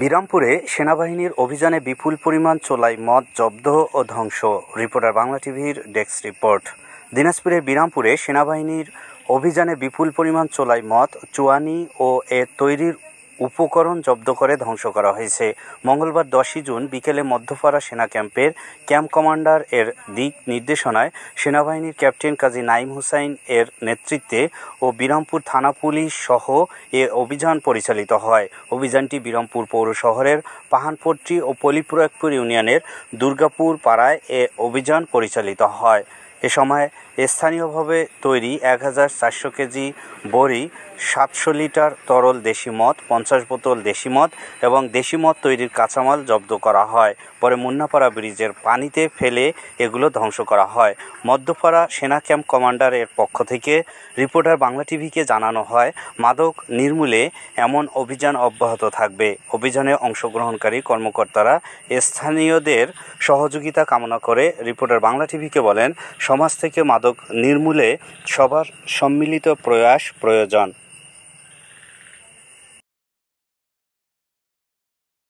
বিরামপুরে সেনাবাহিনীর অভিযানে বিপুল পরিমাণ চোলাই মদ জব্দ ও ধ্বংস। রিপোর্টার বাংলা টিভির ডেস্ক রিপোর্ট। দিনাজপুরের বিরামপুরে সেনাবাহিনীর অভিযানে বিপুল পরিমাণ চোলাই মদ, চুয়ানি ও এর তৈরির উপকরণ জব্দ করে ধ্বংস করা হয়েছে। মঙ্গলবার 10 জুন বিকেলে মধ্যপাড়া সেনা ক্যাম্পের ক্যাম্প কমান্ডার এর দিক নির্দেশনায় সেনাবাহিনীর ক্যাপ্টেন কাজী নাঈম হুসাইন এর নেতৃত্বে ও বিরামপুর থানা পুলিশ সহ এ অভিযান পরিচালিত হয়। অভিযানটি বিরামপুর পৌর শহরের পাহানপট্টি ও পলিপ্রয়াগপুর ইউনিয়নের দুর্গাপুর পাড়ায় এ অভিযান পরিচালিত হয়। এ সময় স্থানীয়ভাবে তৈরি 1400 কেজি বড়ি, 700 লিটার তরল দেশি মদ, 50 বোতল দেশি মদ এবং দেশি মদ তৈরির কাঁচামাল জব্দ করা হয়। পরে মুন্নাপাড়া ব্রিজের পানিতে ফেলে এগুলো ধ্বংস করা হয়। মধ্যপাড়া সেনা ক্যাম্প কমান্ডার এর পক্ষ থেকে রিপোর্টার বাংলা টিভিকে জানানো হয়, মাদক নির্মূলে এমন অভিযান অব্যাহত থাকবে। অভিযানে অংশগ্রহণকারী কর্মকর্তারা স্থানীয়দের সহযোগিতা কামনা করে রিপোর্টার বাংলা টিভিকে বলেন, সমাজ থেকে মাদক নির্মূলে সবার সম্মিলিত প্রয়াস প্রয়োজন।